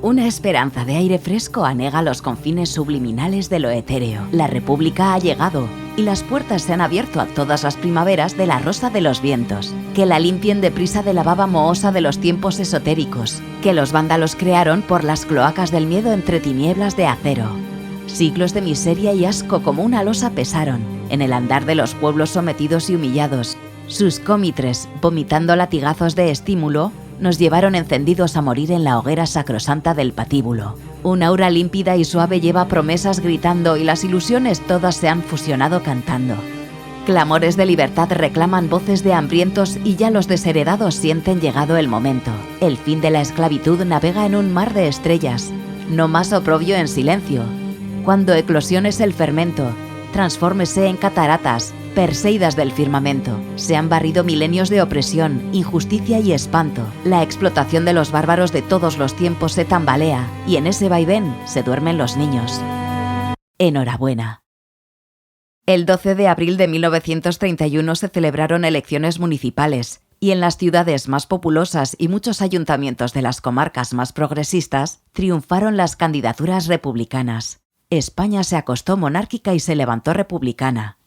Una esperanza de aire fresco anega los confines subliminales de lo etéreo. La República ha llegado y las puertas se han abierto a todas las primaveras de la rosa de los vientos. Que la limpien deprisa de la baba mohosa de los tiempos esotéricos, que los vándalos crearon por las cloacas del miedo entre tinieblas de acero. Siglos de miseria y asco como una losa pesaron en el andar de los pueblos sometidos y humillados. Sus cómitres, vomitando latigazos de estímulo, nos llevaron encendidos a morir en la hoguera sacrosanta del patíbulo. Un aura límpida y suave lleva promesas gritando y las ilusiones todas se han fusionado cantando. Clamores de libertad reclaman voces de hambrientos y ya los desheredados sienten llegado el momento. El fin de la esclavitud navega en un mar de estrellas. No más oprobio en silencio. Cuando eclosiones el fermento, transfórmese en cataratas, perseidas del firmamento. Se han barrido milenios de opresión, injusticia y espanto. La explotación de los bárbaros de todos los tiempos se tambalea y en ese vaivén se duermen los niños. Enhorabuena. El 12 de abril de 1931 se celebraron elecciones municipales y en las ciudades más populosas y muchos ayuntamientos de las comarcas más progresistas triunfaron las candidaturas republicanas. España se acostó monárquica y se levantó republicana.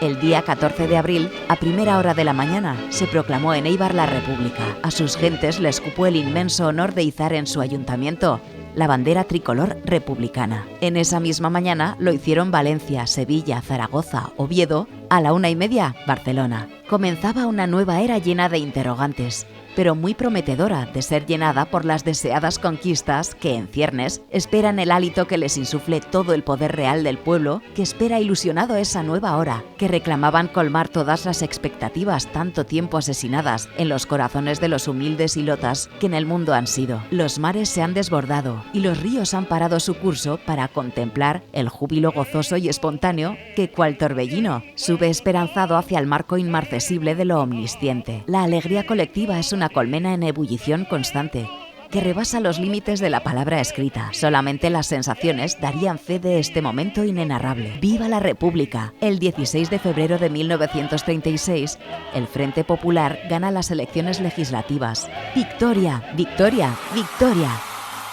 El día 14 de abril, a primera hora de la mañana, se proclamó en Éibar la República. A sus gentes les cupo el inmenso honor de izar en su ayuntamiento la bandera tricolor republicana. En esa misma mañana lo hicieron Valencia, Sevilla, Zaragoza, Oviedo, a la 1:30, Barcelona. Comenzaba una nueva era llena de interrogantes, pero muy prometedora de ser llenada por las deseadas conquistas que, en ciernes, esperan el hálito que les insufle todo el poder real del pueblo, que espera ilusionado esa nueva hora, que reclamaban colmar todas las expectativas tanto tiempo asesinadas en los corazones de los humildes ilotas que en el mundo han sido. Los mares se han desbordado y los ríos han parado su curso para contemplar el júbilo gozoso y espontáneo que, cual torbellino, sube esperanzado hacia el marco inmarcesible de lo omnisciente. La alegría colectiva es una colmena en ebullición constante, que rebasa los límites de la palabra escrita. Solamente las sensaciones darían fe de este momento inenarrable. ¡Viva la República! El 16 de febrero de 1936, el Frente Popular gana las elecciones legislativas. ¡Victoria! ¡Victoria! ¡Victoria!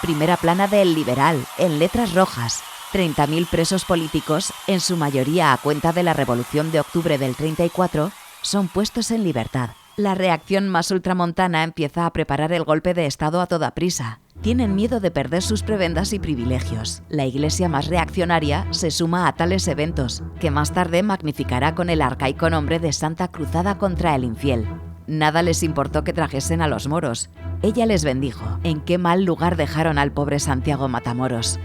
Primera plana de El Liberal, en letras rojas. 30.000 presos políticos, en su mayoría a cuenta de la Revolución de Octubre del 34, son puestos en libertad. La reacción más ultramontana empieza a preparar el golpe de Estado a toda prisa. Tienen miedo de perder sus prebendas y privilegios. La iglesia más reaccionaria se suma a tales eventos, que más tarde magnificará con el arcaico nombre de Santa Cruzada contra el Infiel. Nada les importó que trajesen a los moros. Ella les bendijo. ¿En qué mal lugar dejaron al pobre Santiago Matamoros?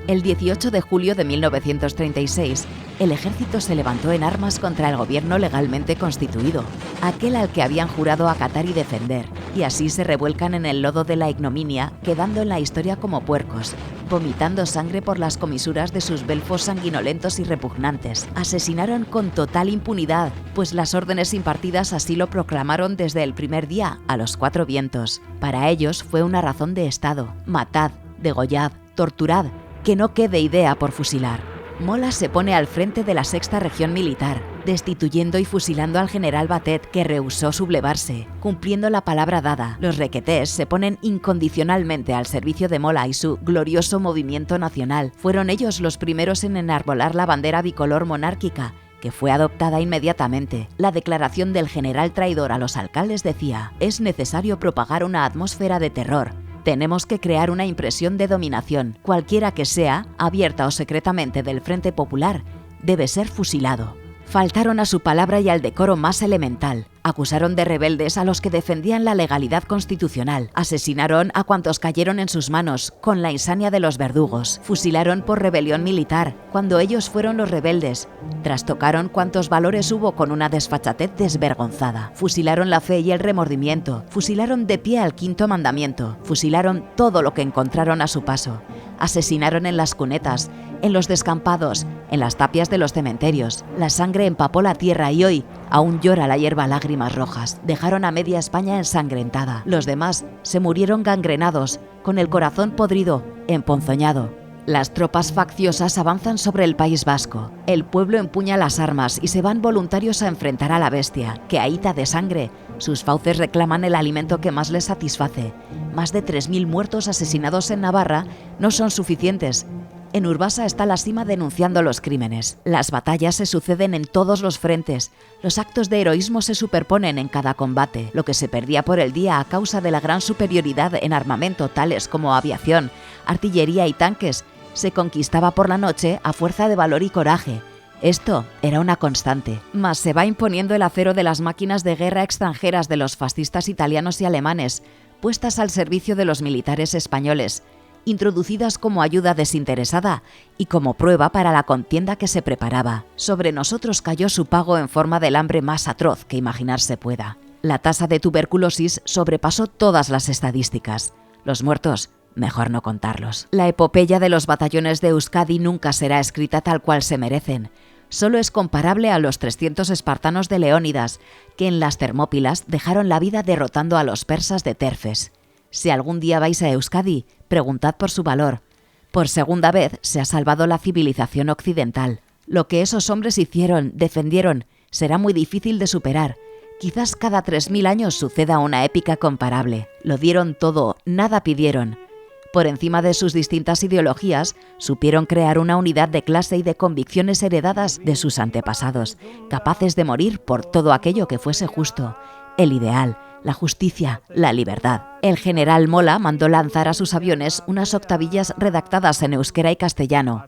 El 18 de julio de 1936, el ejército se levantó en armas contra el gobierno legalmente constituido, aquel al que habían jurado acatar y defender, y así se revuelcan en el lodo de la ignominia, quedando en la historia como puercos, vomitando sangre por las comisuras de sus belfos sanguinolentos y repugnantes. Asesinaron con total impunidad, pues las órdenes impartidas así lo proclamaron desde el primer día a los 4 vientos. Para ellos fue una razón de Estado: matad, degollad, torturad, que no quede idea por fusilar. Mola se pone al frente de la 6ª Región Militar, destituyendo y fusilando al general Batet, que rehusó sublevarse, cumpliendo la palabra dada. Los requetés se ponen incondicionalmente al servicio de Mola y su glorioso movimiento nacional. Fueron ellos los primeros en enarbolar la bandera bicolor monárquica, que fue adoptada inmediatamente. La declaración del general traidor a los alcaldes decía: es necesario propagar una atmósfera de terror. Tenemos que crear una impresión de dominación. Cualquiera que sea, abierta o secretamente del Frente Popular, debe ser fusilado. Faltaron a su palabra y al decoro más elemental. Acusaron de rebeldes a los que defendían la legalidad constitucional. Asesinaron a cuantos cayeron en sus manos, con la insania de los verdugos. Fusilaron por rebelión militar, cuando ellos fueron los rebeldes. Trastocaron cuantos valores hubo con una desfachatez desvergonzada. Fusilaron la fe y el remordimiento. Fusilaron de pie al 5.º mandamiento. Fusilaron todo lo que encontraron a su paso. Asesinaron en las cunetas, en los descampados, en las tapias de los cementerios. La sangre empapó la tierra y hoy aún llora la hierba lágrimas rojas. Dejaron a media España ensangrentada. Los demás se murieron gangrenados, con el corazón podrido, emponzoñado. Las tropas facciosas avanzan sobre el País Vasco. El pueblo empuña las armas y se van voluntarios a enfrentar a la bestia, que ahita de sangre. Sus fauces reclaman el alimento que más les satisface. Más de 3.000 muertos asesinados en Navarra no son suficientes. En Urbasa está la Sima denunciando los crímenes. Las batallas se suceden en todos los frentes. Los actos de heroísmo se superponen en cada combate. Lo que se perdía por el día a causa de la gran superioridad en armamento, tales como aviación, artillería y tanques, se conquistaba por la noche a fuerza de valor y coraje. Esto era una constante. Mas se va imponiendo el acero de las máquinas de guerra extranjeras de los fascistas italianos y alemanes, puestas al servicio de los militares españoles, introducidas como ayuda desinteresada y como prueba para la contienda que se preparaba. Sobre nosotros cayó su pago en forma del hambre más atroz que imaginarse pueda. La tasa de tuberculosis sobrepasó todas las estadísticas. Los muertos, mejor no contarlos. La epopeya de los batallones de Euskadi nunca será escrita tal cual se merecen. Solo es comparable a los 300 espartanos de Leónidas, que en las Termópilas dejaron la vida derrotando a los persas de Terfes. Si algún día vais a Euskadi, preguntad por su valor. Por segunda vez se ha salvado la civilización occidental. Lo que esos hombres hicieron, defendieron, será muy difícil de superar. Quizás cada 3.000 años suceda una épica comparable. Lo dieron todo, nada pidieron. Por encima de sus distintas ideologías, supieron crear una unidad de clase y de convicciones heredadas de sus antepasados, capaces de morir por todo aquello que fuese justo, el ideal, la justicia, la libertad. El general Mola mandó lanzar a sus aviones unas octavillas redactadas en euskera y castellano.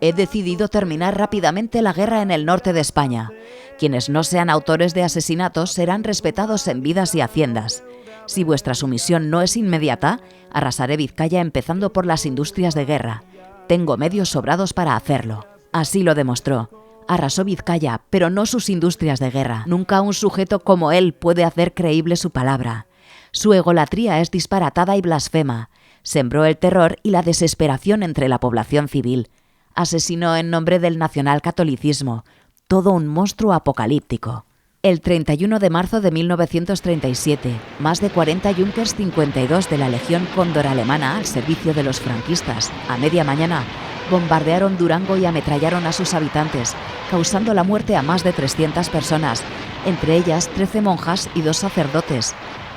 He decidido terminar rápidamente la guerra en el norte de España. Quienes no sean autores de asesinatos serán respetados en vidas y haciendas. Si vuestra sumisión no es inmediata, arrasaré Vizcaya empezando por las industrias de guerra. Tengo medios sobrados para hacerlo. Así lo demostró. Arrasó Vizcaya, pero no sus industrias de guerra. Nunca un sujeto como él puede hacer creíble su palabra. Su egolatría es disparatada y blasfema. Sembró el terror y la desesperación entre la población civil. Asesinó en nombre del nacionalcatolicismo. Todo un monstruo apocalíptico. El 31 de marzo de 1937, más de 40 Junkers 52 de la Legión Cóndor alemana al servicio de los franquistas, a media mañana, bombardearon Durango y ametrallaron a sus habitantes, causando la muerte a más de 300 personas, entre ellas 13 monjas y 2 sacerdotes.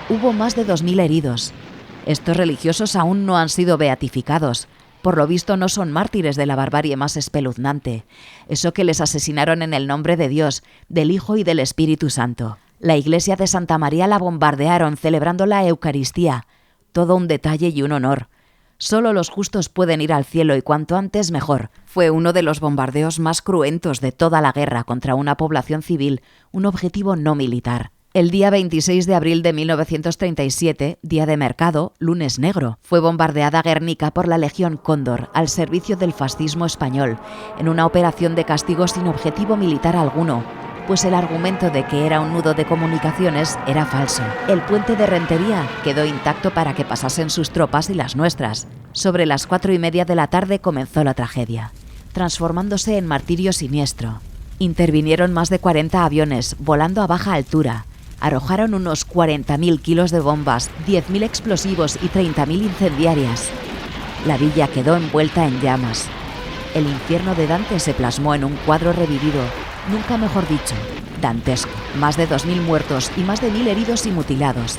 Hubo más de 2.000 heridos. Estos religiosos aún no han sido beatificados. Por lo visto no son mártires de la barbarie más espeluznante. Eso que les asesinaron en el nombre de Dios, del Hijo y del Espíritu Santo. La iglesia de Santa María la bombardearon celebrando la Eucaristía. Todo un detalle y un honor. Solo los justos pueden ir al cielo y cuanto antes mejor. Fue uno de los bombardeos más cruentos de toda la guerra contra una población civil, un objetivo no militar. El día 26 de abril de 1937, día de mercado, lunes negro, fue bombardeada Guernica por la Legión Cóndor al servicio del fascismo español, en una operación de castigo sin objetivo militar alguno, pues el argumento de que era un nudo de comunicaciones era falso. El puente de Rentería quedó intacto para que pasasen sus tropas y las nuestras. Sobre las 4:30 de la tarde comenzó la tragedia, transformándose en martirio siniestro. Intervinieron más de 40 aviones, volando a baja altura. Arrojaron unos 40.000 kilos de bombas, 10.000 explosivos y 30.000 incendiarias. La villa quedó envuelta en llamas. El infierno de Dante se plasmó en un cuadro revivido, nunca mejor dicho, dantesco. Más de 2.000 muertos y más de 1.000 heridos y mutilados.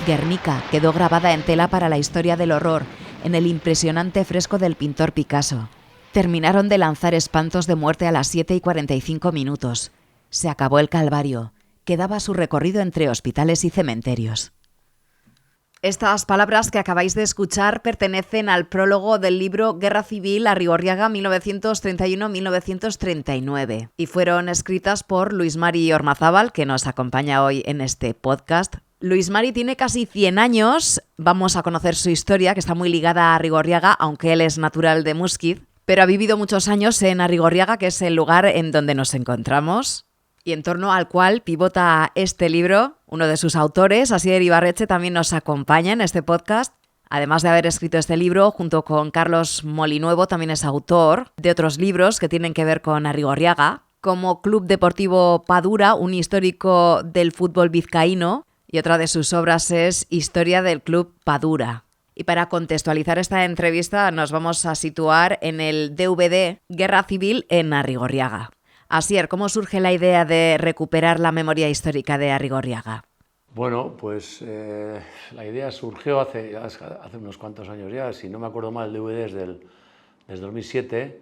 Guernica quedó grabada en tela para la historia del horror en el impresionante fresco del pintor Picasso. Terminaron de lanzar espantos de muerte a las 7:45. Se acabó el calvario. Quedaba su recorrido entre hospitales y cementerios. Estas palabras que acabáis de escuchar pertenecen al prólogo del libro Guerra Civil Arrigorriaga 1931-1939 y fueron escritas por Luis Mari Ormazábal, que nos acompaña hoy en este podcast. Luis Mari tiene casi 100 años, vamos a conocer su historia, que está muy ligada a Arrigorriaga, aunque él es natural de Muskiz, pero ha vivido muchos años en Arrigorriaga, que es el lugar en donde nos encontramos y en torno al cual pivota este libro. Uno de sus autores, Asier Ibarretxe, también nos acompaña en este podcast. Además de haber escrito este libro, junto con Carlos Molinuevo, también es autor de otros libros que tienen que ver con Arrigorriaga, como Club Deportivo Padura, un histórico del fútbol vizcaíno, y otra de sus obras es Historia del Club Padura. Y para contextualizar esta entrevista nos vamos a situar en el DVD Guerra Civil en Arrigorriaga. Asier, ¿cómo surge la idea de recuperar la memoria histórica de Arrigorriaga? Bueno, pues la idea surgió hace unos cuantos años ya, si no me acuerdo mal, el DVD es desde 2007,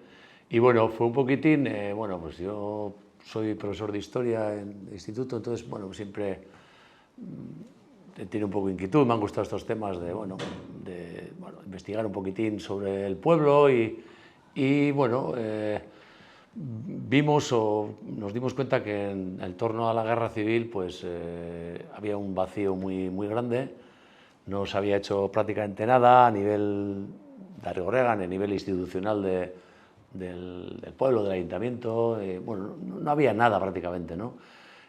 y bueno, fue un poquitín, bueno, pues yo soy profesor de historia en el instituto, entonces, bueno, siempre tiene un poco de inquietud, me han gustado estos temas de, bueno, investigar un poquitín sobre el pueblo y bueno, vimos o nos dimos cuenta que en torno a la guerra civil pues había un vacío muy grande, no se había hecho prácticamente nada a nivel de Arrigorriaga, ni a nivel institucional del pueblo, del ayuntamiento, bueno, no había nada prácticamente, ¿no?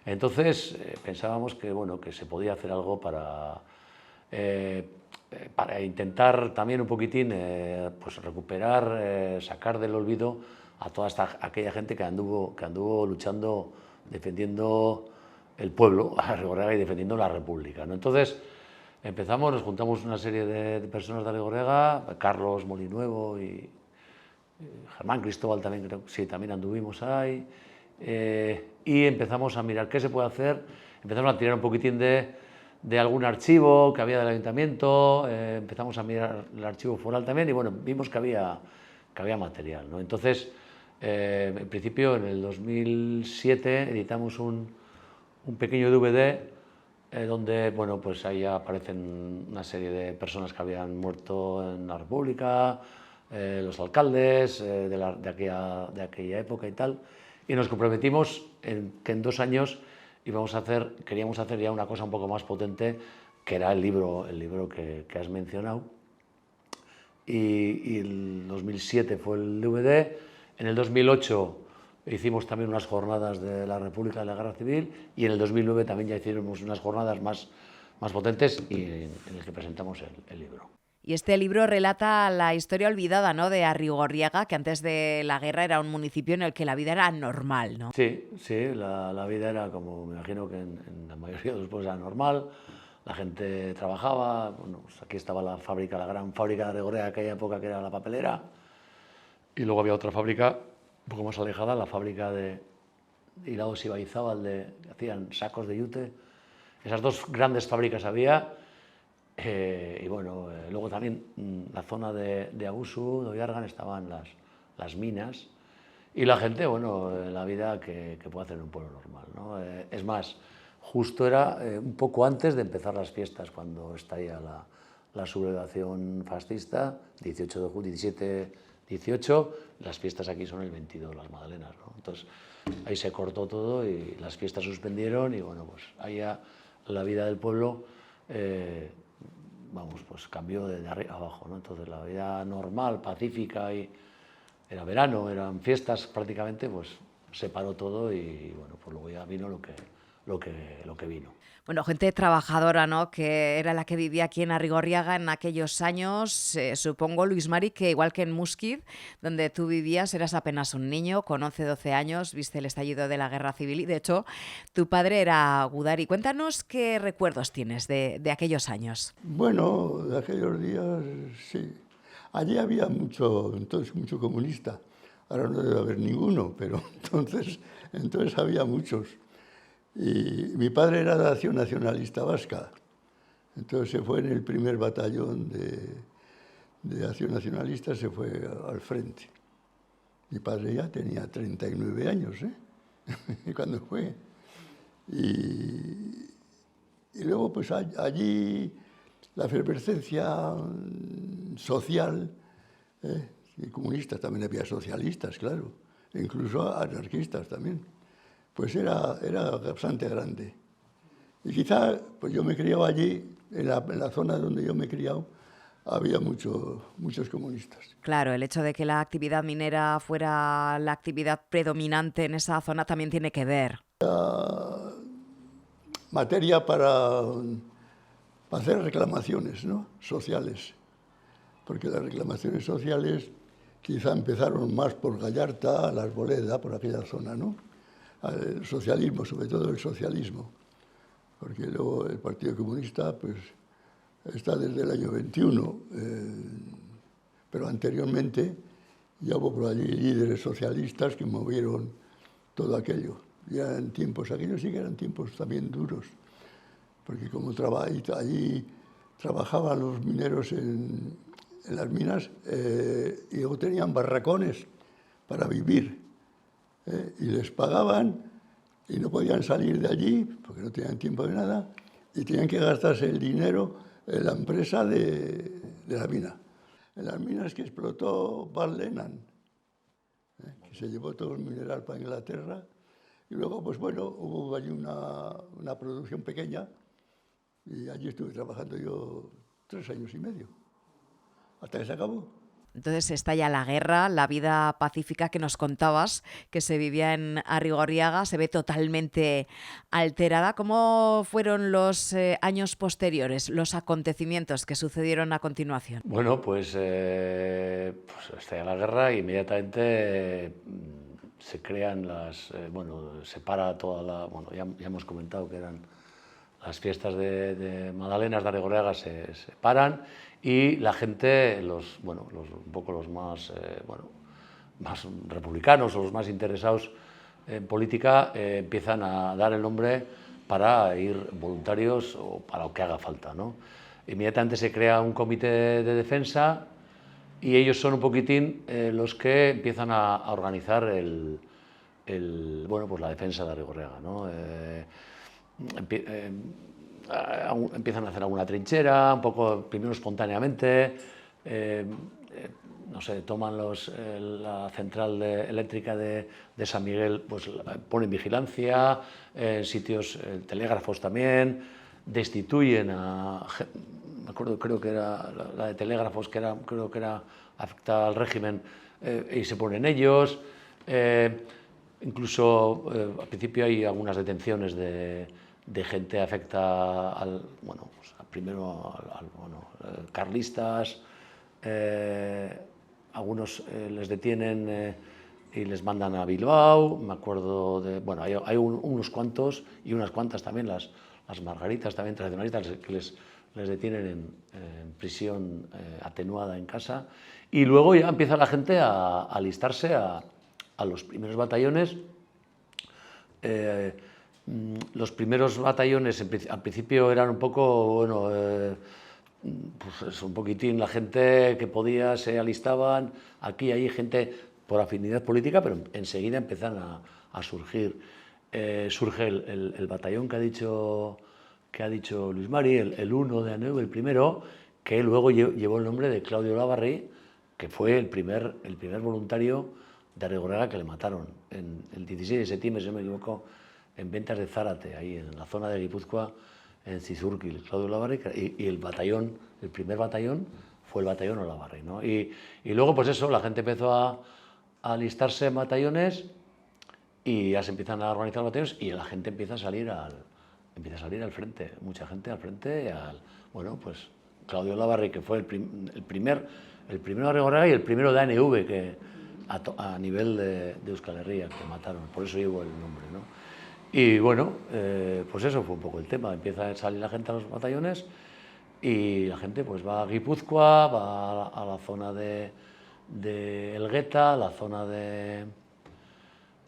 Entonces pensábamos que, bueno, que se podía hacer algo para intentar también un poquitín pues recuperar, sacar del olvido a toda aquella gente que anduvo luchando, defendiendo el pueblo, Arrigorriaga, y defendiendo la República, ¿no? Entonces nos juntamos una serie de personas de Arrigorriaga, Carlos Molinuevo y Germán Cristóbal también, creo, sí, también anduvimos ahí, y empezamos a mirar qué se puede hacer, empezamos a tirar un poquitín de algún archivo que había del ayuntamiento, empezamos a mirar el archivo foral también y bueno, vimos que había material, ¿no? Entonces, en principio, en el 2007 editamos un pequeño DVD donde, bueno, pues ahí aparecen una serie de personas que habían muerto en la República, los alcaldes de aquella época y tal, y nos comprometimos en que en 2 años queríamos hacer ya una cosa un poco más potente, que era el libro que has mencionado. Y el 2007 fue el DVD, en el 2008 hicimos también unas jornadas de la República de la Guerra Civil y en el 2009 también ya hicimos unas jornadas más potentes y en el que presentamos el libro. Y este libro relata la historia olvidada, ¿no?, de Arrigorriaga, que antes de la guerra era un municipio en el que la vida era normal, ¿no? Sí, la vida era como, me imagino que en la mayoría de los pueblos era normal, la gente trabajaba, bueno, pues aquí estaba la gran fábrica de Arrigorriaga de aquella época, que era la papelera, y luego había otra fábrica un poco más alejada, la fábrica de Hilados y Baizábal, que hacían sacos de yute. Esas 2 grandes fábricas había. Y bueno, luego también la zona de Abusu, de Oyargan, estaban las minas y la gente, bueno, la vida que puede hacer en un pueblo normal, ¿no? Es más, justo era un poco antes de empezar las fiestas, cuando estalla la sublevación fascista, 18 de julio, 17, 18, las fiestas aquí son el 22, las Magdalenas, ¿no? Entonces ahí se cortó todo y las fiestas suspendieron y bueno, pues ahí ya la vida del pueblo vamos, pues cambió de arriba a abajo, ¿no? Entonces la vida normal, pacífica, y era verano, eran fiestas prácticamente, pues se paró todo y bueno, pues luego ya vino lo que vino. Bueno, gente trabajadora, ¿no?, que era la que vivía aquí en Arrigorriaga en aquellos años. Supongo, Luis Mari, que igual que en Muskiz, donde tú vivías, eras apenas un niño, con 11, 12 años, viste el estallido de la Guerra Civil y, de hecho, tu padre era Gudari. Cuéntanos qué recuerdos tienes de aquellos años. Bueno, de aquellos días, sí. Allí había mucho comunista. Ahora no debe haber ninguno, pero entonces había muchos. Y mi padre era de Acción Nacionalista Vasca, entonces se fue en el primer batallón de Acción Nacionalista, se fue al frente. Mi padre ya tenía 39 años, cuando fue. Y luego, pues allí la efervescencia social, y comunistas, también había socialistas, claro, e incluso anarquistas también. Pues era bastante grande. Y quizá, pues yo me he criado allí, en la zona donde yo me he criado, había muchos comunistas. Claro, el hecho de que la actividad minera fuera la actividad predominante en esa zona también tiene que ver. Materia para hacer reclamaciones, ¿no?, sociales, porque las reclamaciones sociales quizá empezaron más por Gallarta, la Arboleda, por aquella zona, ¿no?, el socialismo, sobre todo el socialismo, porque luego el Partido Comunista pues está desde el año 21, pero anteriormente ya hubo por allí líderes socialistas que movieron todo aquello. Y eran tiempos, aquellos sí que eran tiempos también duros, porque como allí trabajaban los mineros en las minas y luego tenían barracones para vivir, y les pagaban y no podían salir de allí porque no tenían tiempo de nada y tenían que gastarse el dinero en la empresa de la mina. En las minas que explotó Bart Lennon, que se llevó todo el mineral para Inglaterra, y luego, pues bueno, hubo allí una producción pequeña y allí estuve trabajando yo 3 años y medio, hasta que se acabó. Entonces estalla la guerra, la vida pacífica que nos contabas, que se vivía en Arrigorriaga, se ve totalmente alterada. ¿Cómo fueron los años posteriores, los acontecimientos que sucedieron a continuación? Bueno, pues estalla la guerra e inmediatamente se crean se para toda la... Bueno, ya hemos comentado que eran las fiestas de Magdalenas de Arrigorriaga se paran y la gente, un poco los más, más republicanos o los más interesados en política empiezan a dar el nombre para ir voluntarios o para lo que haga falta, ¿no? Inmediatamente se crea un comité de defensa y ellos son un poquitín los que empiezan a organizar pues la defensa de Arrigorriaga, ¿no? Empiezan a hacer alguna trinchera, un poco primero espontáneamente, no sé, toman la central eléctrica de San Miguel, pues ponen vigilancia, sitios, telégrafos también, destituyen me acuerdo, creo que era la de telégrafos, creo que era afectada al régimen, y se ponen ellos. Incluso al principio hay algunas detenciones de gente afecta primero carlistas, algunos les detienen y les mandan a Bilbao, me acuerdo de, hay unos cuantos y unas cuantas también, las margaritas también tradicionalistas que les detienen en prisión atenuada en casa, y luego ya empieza la gente a alistarse a los primeros batallones. Los primeros batallones al principio eran un poco, pues un poquitín la gente que podía se alistaban, aquí y allí gente por afinidad política, pero enseguida empiezan a surgir. Surge el batallón que ha dicho Luis Mari, el 1 de ANEU, el primero, que luego llevó el nombre de Claudio Olavarri, que fue el primer voluntario de Arrigorriaga que le mataron el 16 de septiembre, si no me equivoco, en Ventas de Zárate, ahí en la zona de Guipúzcoa, en Zizurkil, Claudio Olavarri, y el primer batallón fue el batallón Olavarri, ¿no? Y luego, pues eso, la gente empezó a alistarse en batallones y ya se empiezan a organizar batallones y la gente empieza a salir al frente, mucha gente al frente, bueno, pues Claudio Olavarri, que fue el primero de Arrigorriaga y el primero de ANV, que a nivel de Euskal Herria, que mataron, por eso llevo el nombre, ¿no? Y bueno, pues eso fue un poco el tema, empieza a salir la gente a los batallones y la gente pues va a Guipúzcoa, va a la zona de Elgueta, la zona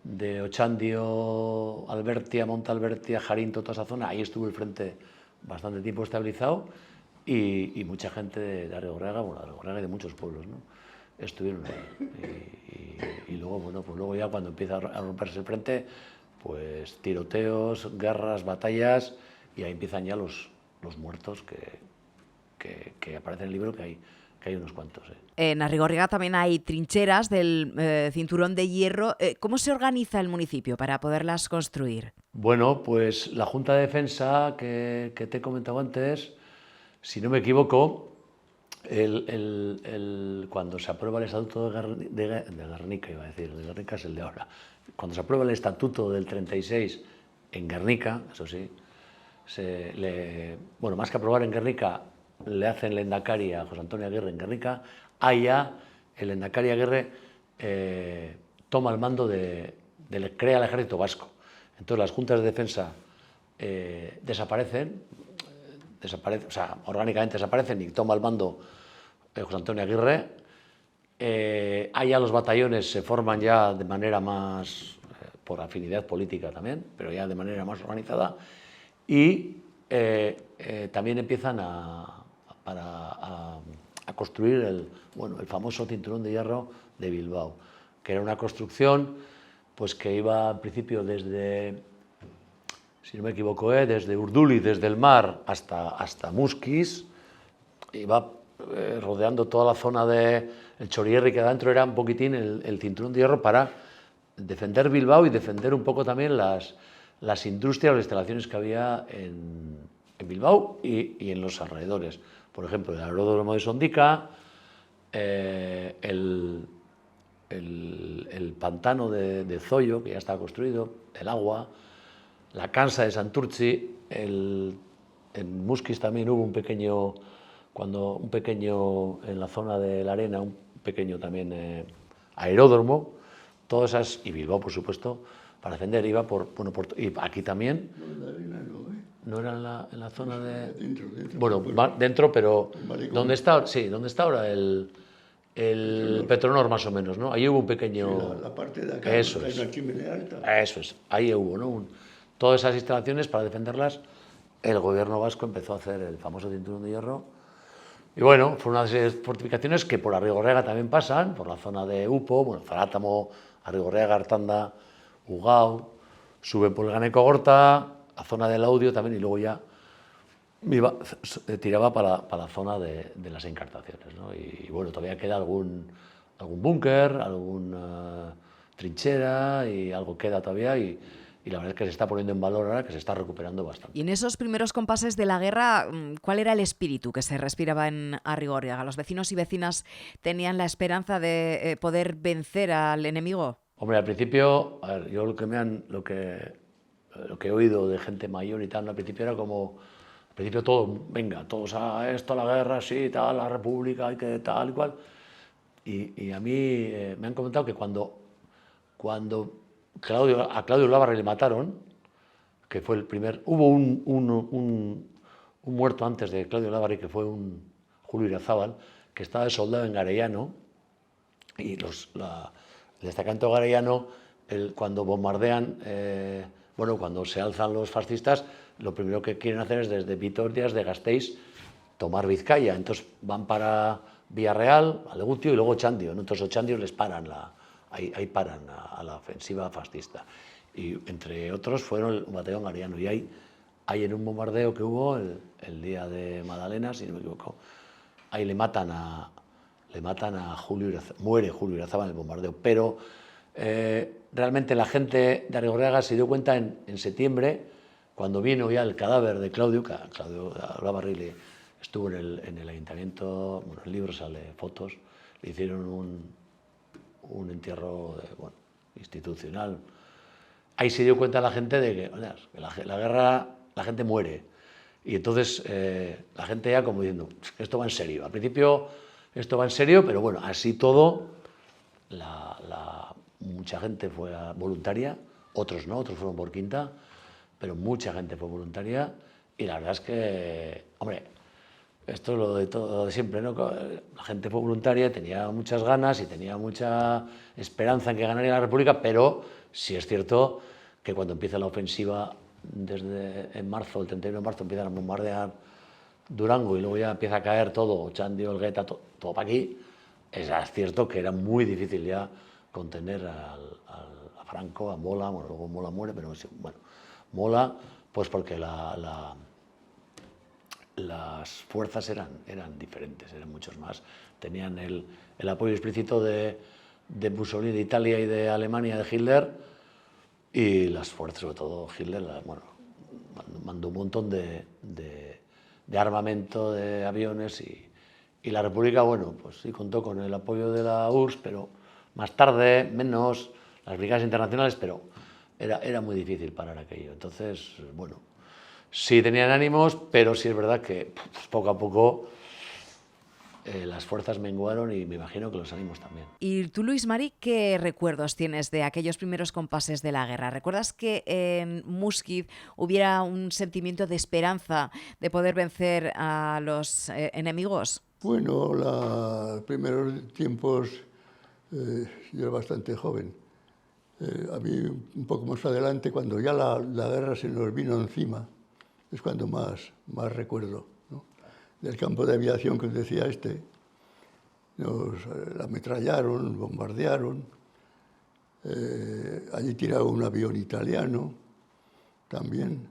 de Otxandio, Albertia, Montalbertia, Jarinto, toda esa zona. Ahí estuvo el frente bastante tiempo estabilizado y mucha gente de Arrigorriaga, de Arrigorriaga y de muchos pueblos, ¿no? Estuvieron ahí. Y luego, bueno, pues luego ya cuando empieza a romperse el frente, pues tiroteos, guerras, batallas, y ahí empiezan ya los muertos que aparecen en el libro, que hay unos cuantos. En Arrigorriaga también hay trincheras del cinturón de hierro. ¿Cómo se organiza el municipio para poderlas construir? Bueno, pues la Junta de Defensa que te he comentado antes, si no me equivoco, cuando se aprueba el Estatuto de Gernika, iba a decir, de Gernika es el de ahora, cuando se aprueba el Estatuto del 36 en Gernika, eso sí, más que aprobar en Gernika, le hacen lehendakari a José Antonio Aguirre en Gernika, allá el lehendakari Aguirre toma el mando crea el ejército vasco. Entonces las juntas de defensa desaparecen, desaparecen, o sea, orgánicamente desaparecen y toma el mando José Antonio Aguirre. Allá los batallones se forman ya de manera más, por afinidad política también, pero ya de manera más organizada, y también empiezan a construir el famoso cinturón de hierro de Bilbao, que era una construcción pues, que iba al principio desde, si no me equivoco, desde Urduliz, desde el mar hasta Muskiz, iba rodeando toda la zona del Chorierri, que adentro era un poquitín el cinturón de hierro para defender Bilbao y defender un poco también las industrias, las instalaciones que había en Bilbao y en los alrededores. Por ejemplo, el aeródromo de Sondica, el pantano de Zoyo, que ya estaba construido, el agua, la cansa de Santurtzi, en Muskiz también hubo un pequeño, en la zona de la arena, un pequeño también aeródromo, todas esas, y Bilbao, por supuesto, para defender, iba y aquí también. No era en la zona de... Dentro, bueno, dentro, pero ¿dónde está? Sí, ¿dónde está ahora el Petronor, más o menos, ¿no? Ahí hubo un pequeño... Sí, la parte de acá, eso hay es. una chimenea alta. Eso es, ahí hubo, ¿no? Todas esas instalaciones, para defenderlas, el gobierno vasco empezó a hacer el famoso cinturón de hierro. Y bueno, fue una serie de fortificaciones que por Arrigorriaga también pasan, por la zona de Upo, bueno, Zarátamo, Arrigorriaga, Artanda, Ugao, suben por el Ganeco-Gorta, la zona del Laudio también, y luego ya tiraba para la zona de las encartaciones, ¿no? Y bueno, todavía queda algún búnker, alguna trinchera, y algo queda todavía, y la verdad es que se está poniendo en valor ahora, que se está recuperando bastante. Y en esos primeros compases de la guerra, ¿cuál era el espíritu que se respiraba en Arrigorriaga? ¿Los vecinos y vecinas tenían la esperanza de poder vencer al enemigo? Hombre, al principio, a ver, yo lo que he oído de gente mayor y tal, al principio era como, al principio todo, venga, todos a esto, a la guerra, sí, tal, la república, hay que tal y cual. Y a mí me han comentado que cuando a Claudio Labarre le mataron, que fue el primer, hubo un muerto antes de Claudio Labarre, que fue un Julio Irazábal, que estaba de soldado en Garellano, y el destacamento garellano, cuando bombardean, cuando se alzan los fascistas, lo primero que quieren hacer es desde Vitoria, de Gasteiz, tomar Vizcaya. Entonces van para Villarreal, Alegutio y luego Ochandio. Entonces Ochandio les paran, ahí paran a la ofensiva fascista. Y entre otros fueron el batallón garellano. Y ahí en un bombardeo que hubo el día de Madalena, si no me equivoco, ahí le matan a Julio Irazábal, muere Julio Irazábal en el bombardeo, pero realmente la gente de Arrigorriaga se dio cuenta en septiembre, cuando vino ya el cadáver de Claudio Labarre, estuvo en el ayuntamiento, bueno, en el libro sale fotos, le hicieron un entierro institucional. Ahí se dio cuenta la gente de que la guerra, la gente muere, y entonces la gente ya como diciendo, esto va en serio. Al principio esto va en serio, pero bueno, así todo, mucha gente fue voluntaria, otros no, otros fueron por quinta, pero mucha gente fue voluntaria, y la verdad es que, hombre, esto es lo de siempre, ¿no? La gente fue voluntaria, tenía muchas ganas y tenía mucha esperanza en que ganaría la República, pero sí es cierto que cuando empieza la ofensiva, en marzo, el 31 de marzo, empiezan a bombardear Durango y luego ya empieza a caer todo, Ochandio, Elgueta, todo para aquí, es cierto que era muy difícil ya contener a Franco, a Mola, bueno, luego Mola muere, pero bueno, Mola, pues porque las fuerzas eran diferentes, eran muchos más, tenían el apoyo explícito de Mussolini, de Italia y de Alemania, de Hitler, y las fuerzas, sobre todo Hitler, mandó un montón de armamento, de aviones, y la República, bueno, pues sí contó con el apoyo de la URSS, pero más tarde, menos, las brigadas internacionales, pero era muy difícil parar aquello. Entonces, bueno, sí tenían ánimos, pero sí es verdad que pues, poco a poco las fuerzas menguaron y me imagino que los ánimos también. Y tú, Luis Mari, ¿qué recuerdos tienes de aquellos primeros compases de la guerra? ¿Recuerdas que en Muskiz hubiera un sentimiento de esperanza de poder vencer a los enemigos? Bueno, los primeros tiempos yo era bastante joven. A mí un poco más adelante, cuando ya la guerra se nos vino encima, es cuando más recuerdo, ¿no? Del campo de aviación que os decía nos ametrallaron, bombardearon, allí tiraba un avión italiano también,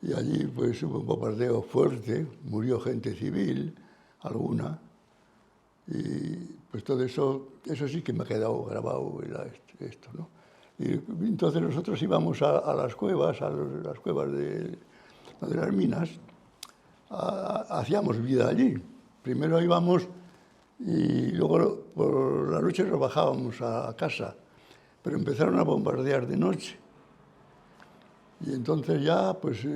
y allí pues hubo un bombardeo fuerte, murió gente civil, alguna, y pues todo eso sí que me ha quedado grabado esto, ¿no? Y entonces nosotros íbamos a las cuevas, las cuevas de las minas, hacíamos vida allí. Primero íbamos y luego por la noche nos bajábamos a casa, pero empezaron a bombardear de noche. Y entonces ya, pues,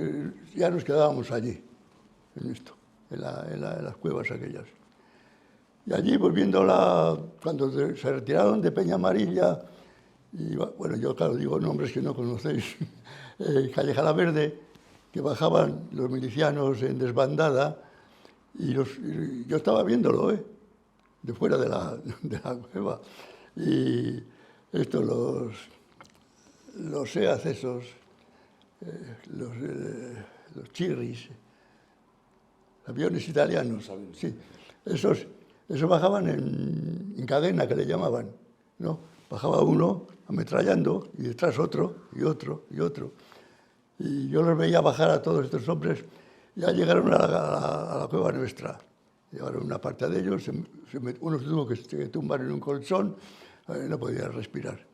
ya nos quedábamos allí, en las cuevas aquellas. Y allí, pues cuando se retiraron de Peña Amarilla, y bueno, yo claro digo nombres que no conocéis, Calleja la Verde, que bajaban los milicianos en desbandada, y yo estaba viéndolo, de fuera de la cueva. Y los SEAD esos, los Chirris, aviones italianos, sí, esos bajaban en cadena, que le llamaban, ¿no? Bajaba uno ametrallando y detrás otro, y otro, y otro. Y yo los veía bajar a todos estos hombres, ya llegaron a la cueva nuestra. Llegaron una parte de ellos, uno se tuvo que tumbar en un colchón, no podía respirar.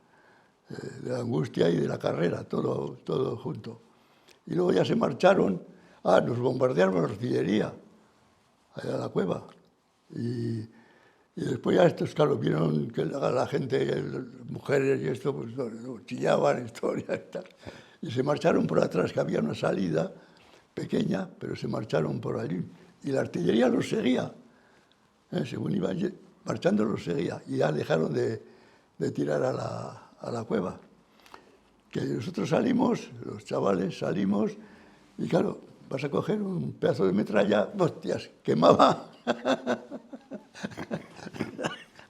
De la angustia y de la carrera, todo junto. Y luego ya se marcharon, nos bombardearon la artillería, allá a la cueva. Y después ya estos, claro, vieron que la gente, las mujeres y esto, pues chillaban, historias y tal. Y se marcharon por atrás, que había una salida pequeña, pero se marcharon por allí. Y la artillería los seguía, según iban marchando los seguía. Y ya dejaron de tirar a la cueva. Que nosotros salimos, los chavales salimos, y claro, vas a coger un pedazo de metralla, hostias, quemaba.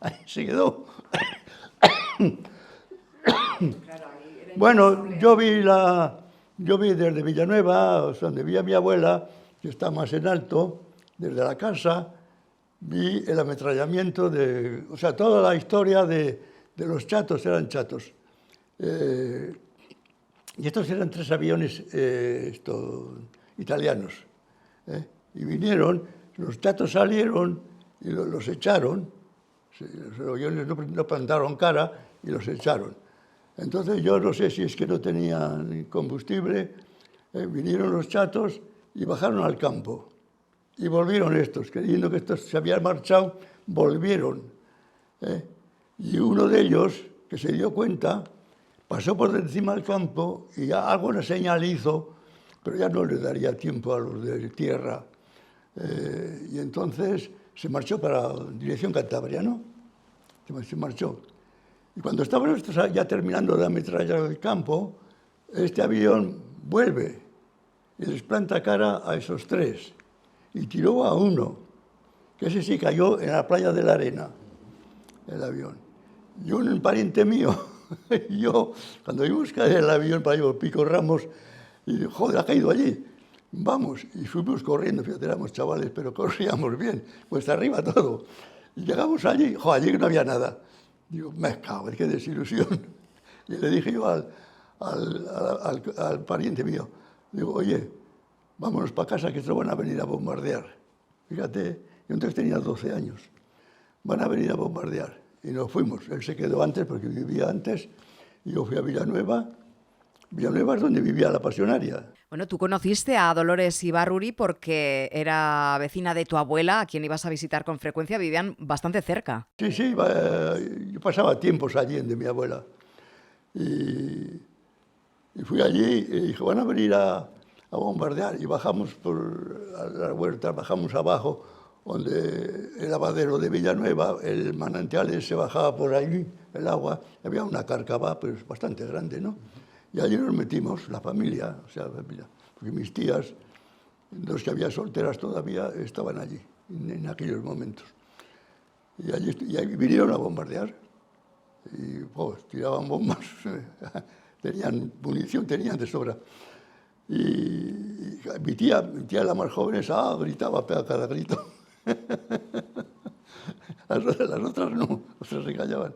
Ahí se quedó. Bueno, yo vi desde Villanueva, donde vivía mi abuela, que está más en alto, desde la casa, vi el ametrallamiento o sea, toda la historia de los chatos, eran chatos. Y estos eran 3 aviones italianos. Y vinieron, los chatos salieron y los echaron. Los aviones no plantaron cara y los echaron. Entonces yo no sé si es que no tenían combustible, vinieron los chatos y bajaron al campo. Y volvieron estos, creyendo que estos se habían marchado, volvieron. Y uno de ellos, que se dio cuenta, pasó por encima del campo y ya alguna señal hizo, pero ya no le daría tiempo a los de tierra. Y entonces se marchó para dirección Cantabria, ¿no? Se marchó. Y cuando estaban estos ya terminando de ametrallar el campo, este avión vuelve y les planta cara a esos 3. Y tiró a uno, que ese sí cayó en la playa de la Arena, el avión. Y un pariente mío, yo, cuando vimos caer el avión para ir Pico Ramos, y dije, joder, ha caído allí. Vamos, y fuimos corriendo, fíjate, éramos chavales, pero corríamos bien, cuesta arriba todo. Y llegamos allí, allí no había nada. Digo, me cago, qué desilusión. Y le dije yo al pariente mío, digo, oye, vámonos para casa que se van a venir a bombardear. Fíjate, yo entonces tenía 12 años. Van a venir a bombardear. Y nos fuimos. Él se quedó antes porque vivía antes. Y yo fui a Villanueva. Villanueva es donde vivía la pasionaria. Bueno, tú conociste a Dolores Ibarruri porque era vecina de tu abuela, a quien ibas a visitar con frecuencia. Vivían bastante cerca. Sí, yo pasaba tiempos allí de mi abuela. Y fui allí y dije, van a venir a bombardear. Y bajamos por la huerta, bajamos abajo. donde el lavadero de Villanueva, el manantial se bajaba por allí, el agua, había una cárcava pues, bastante grande, ¿no? Y allí nos metimos, la familia, o sea, la familia, porque mis tías, dos que había solteras todavía, estaban allí, en aquellos momentos. Y ahí vinieron a bombardear, y pues, tiraban bombas, tenían munición, tenían de sobra. Y mi tía, la más joven, esa, gritaba a cada grito. Las otras no, otras se callaban.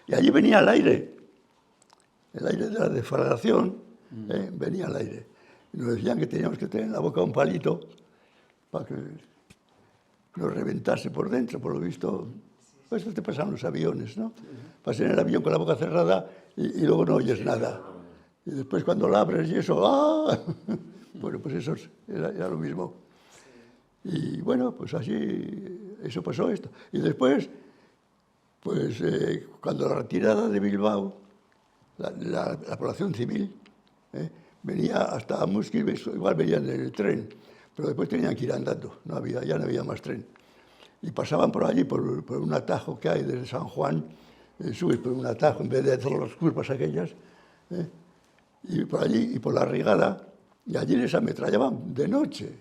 Y allí venía el aire de la deflagración, venía al aire. Y nos decían que teníamos que tener en la boca un palito para que nos reventase por dentro, por lo visto. Pues esto te pasa en los aviones, ¿no? Vas en el avión con la boca cerrada y luego no oyes nada. Y después cuando la abres y eso, ¡ah! Bueno, pues eso era lo mismo. Y bueno, pues así, eso pasó esto. Y después, pues cuando la retirada de Bilbao, la población civil venía hasta Muskiz, igual venían en el tren, pero después tenían que ir andando, ya no había más tren. Y pasaban por allí, por un atajo que hay desde San Juan, subes por un atajo en vez de todas las curvas aquellas, y por allí, y por la Rigada, y allí les ametrallaban de noche.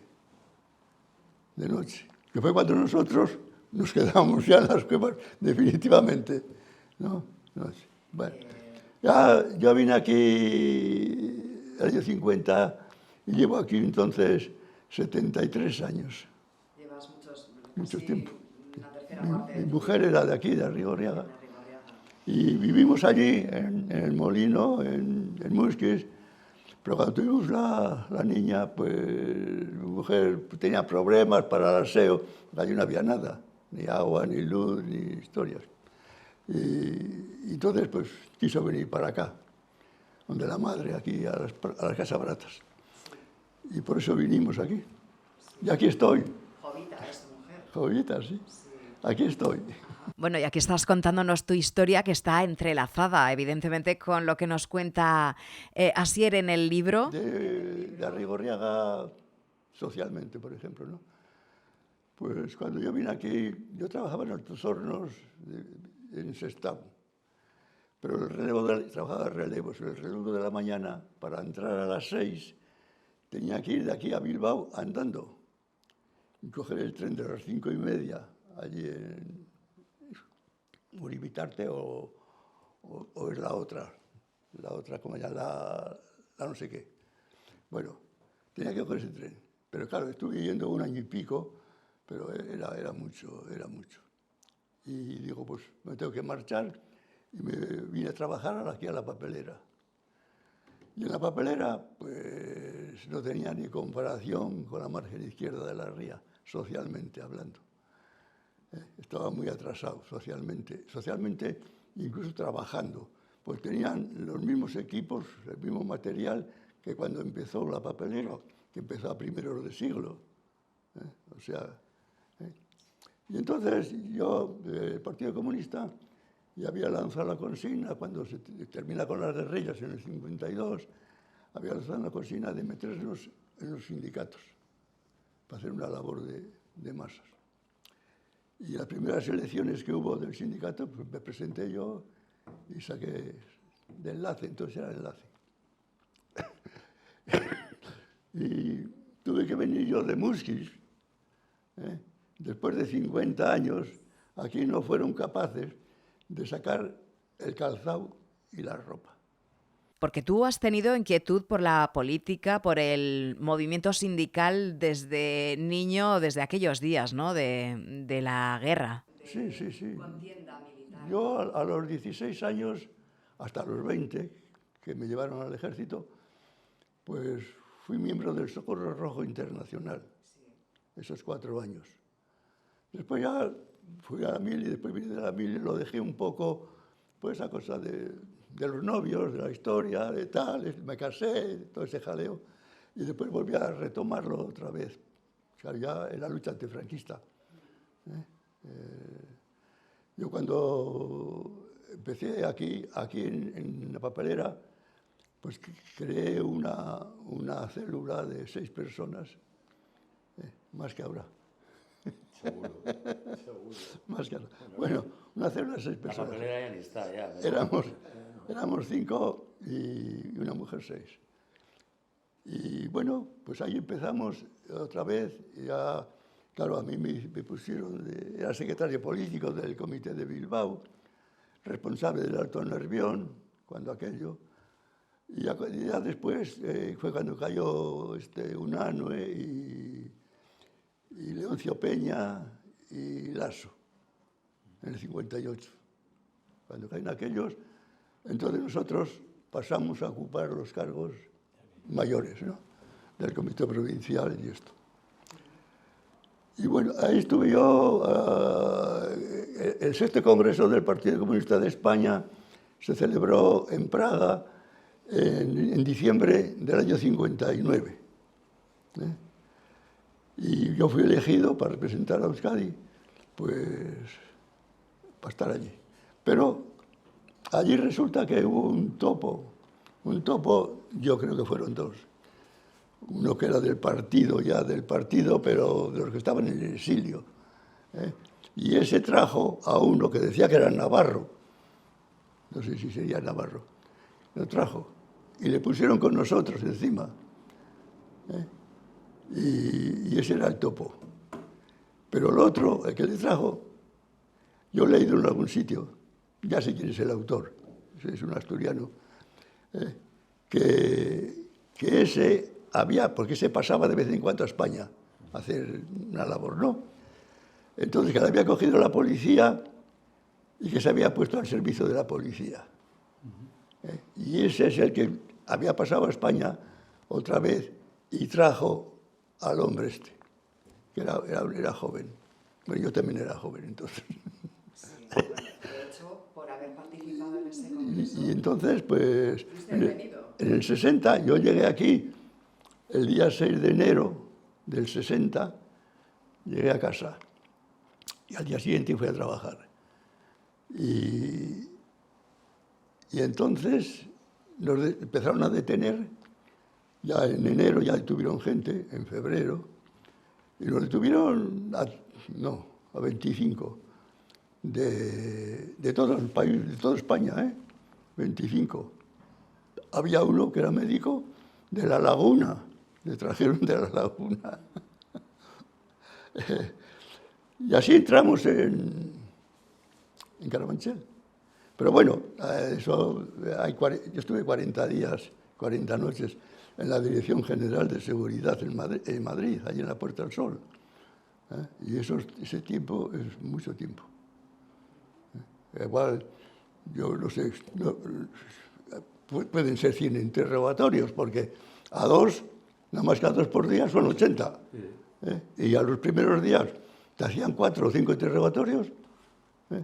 De noche. Que fue cuando nosotros nos quedamos ya en las cuevas definitivamente. ¿No? Bueno, ya yo vine aquí el año 50 y llevo aquí entonces 73 años. Llevas Mucho tiempo. una tercera parte. Mi mujer era de aquí, de Arrigorriaga. Y vivimos allí, en el molino, en Muskiz. Pero cuando tuvimos la niña, pues mi mujer tenía problemas para el aseo. Allí no había nada, ni agua, ni luz, ni historias. Y entonces, pues, quiso venir para acá, donde la madre, aquí, a las Casas Baratas. Y por eso vinimos aquí. Y aquí estoy. Jovita es tu mujer. Jovita, sí. Aquí estoy. Bueno, y aquí estás contándonos tu historia, que está entrelazada, evidentemente, con lo que nos cuenta Asier en el libro. De Arrigorriaga socialmente, por ejemplo, ¿no? Pues cuando yo vine aquí, yo trabajaba en Altos Hornos, en Sestao, pero trabajaba de relevos. El relevo de la mañana, para entrar a las 6, tenía que ir de aquí a Bilbao andando y coger el tren de las 5:30, allí en Uribitarte o es la otra, como ya la no sé qué. Bueno, tenía que coger ese tren, pero claro, estuve yendo 1 año y pico, pero era mucho. Y digo, pues me tengo que marchar y me vine a trabajar aquí a la papelera. Y en la papelera, pues no tenía ni comparación con la margen izquierda de la ría, socialmente hablando. Estaba muy atrasado socialmente, incluso trabajando, pues tenían los mismos equipos, el mismo material que cuando empezó la papelera, que empezó a primeros de siglo. O sea, y entonces yo, el Partido Comunista, ya había lanzado la consigna, cuando se termina con las guerrillas en el 52, había lanzado la consigna de meternos en los sindicatos para hacer una labor de masas. Y las primeras elecciones que hubo del sindicato, pues me presenté yo y saqué de enlace, entonces era enlace. Y tuve que venir yo de Muskiz. Después de 50 años, aquí no fueron capaces de sacar el calzado y la ropa. Porque tú has tenido inquietud por la política, por el movimiento sindical desde niño, desde aquellos días, ¿no? De la guerra. Sí. Contienda militar. Yo a los 16 años, hasta los 20, que me llevaron al ejército, pues fui miembro del Socorro Rojo Internacional, esos 4 años. Después ya fui a la mili, después vine de la mili, lo dejé un poco, pues a cosa de los novios, de la historia, de tal, me casé, todo ese jaleo, y después volví a retomarlo otra vez, o sea, ya en la lucha antifranquista. Yo cuando empecé aquí en la papelera, pues creé una célula de 6 personas, más que ahora. Seguro, seguro. Más que ahora. Bueno, una célula de 6 La personas. papelera ya ni está, ya. Éramos 5 y una mujer 6. Y bueno, pues ahí empezamos otra vez. Ya, claro, a mí me pusieron, era secretario político del Comité de Bilbao, responsable del Alto Nervión, cuando aquello. Y ya después fue cuando cayó Unanue y Leoncio Peña y Lasso, en el 58. Cuando caen aquellos, entonces nosotros pasamos a ocupar los cargos mayores, ¿no?, del Comité Provincial y esto. Y bueno, ahí estuve yo. El 6º Congreso del Partido Comunista de España se celebró en Praga en diciembre del año 59. Y yo fui elegido para representar a Euskadi, pues para estar allí. Pero allí resulta que hubo un topo, yo creo que fueron 2. Uno que era del partido, pero de los que estaban en el exilio. Y ese trajo a uno que decía que era navarro, no sé si sería navarro, lo trajo, y le pusieron con nosotros encima. Y ese era el topo. Pero el otro, el que le trajo, yo he leído en algún sitio, ya sé quién es el autor, es un asturiano, que ese porque se pasaba de vez en cuando a España a hacer una labor, ¿no? Entonces, que le había cogido la policía y que se había puesto al servicio de la policía. Y ese es el que había pasado a España otra vez y trajo al hombre este, que era joven. Bueno, yo también era joven entonces. Sí, de hecho, por haber participado en ese congreso. Y entonces, pues, en el 60, yo llegué aquí, el día 6 de enero del 60, llegué a casa. Y al día siguiente fui a trabajar. Y entonces nos empezaron a detener. Ya en enero ya detuvieron gente, en febrero. Y nos detuvieron a 25. De todo el país, de toda España, 25. Había uno que era médico de La Laguna. Le trajeron de La Laguna. Y así entramos en Carabanchel. Pero bueno, yo estuve 40 días, 40 noches en la Dirección General de Seguridad en Madrid, allí en la Puerta del Sol. Y ese tiempo es mucho tiempo. Igual, yo no sé, pueden ser 100 interrogatorios, porque a 2, nada más que a 2 por día, son 80. Y a los primeros días te hacían 4 o 5 interrogatorios,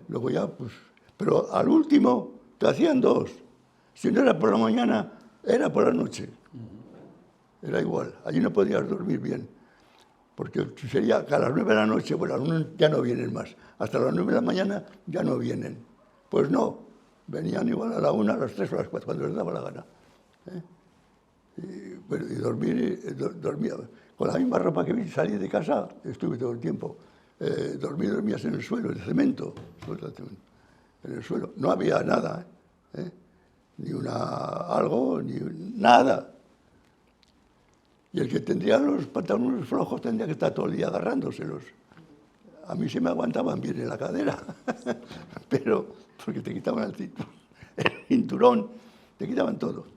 luego ya, pues... Pero al último te hacían 2. Si no era por la mañana, era por la noche. Era igual, allí no podías dormir bien. Porque sería que a las 9 de la noche, bueno, ya no vienen más. Hasta las 9 de la mañana ya no vienen. Pues no, venían igual a la 1, a las 3 o a las 4, cuando les daba la gana. Y dormía. Con la misma ropa que salí de casa, estuve todo el tiempo. Dormías en el suelo, de cemento. En el suelo. No había nada, ni algo, ni nada. Y el que tendría los pantalones flojos tendría que estar todo el día agarrándoselos. A mí se me aguantaban bien en la cadera, pero porque te quitaban el cinturón, te quitaban todo.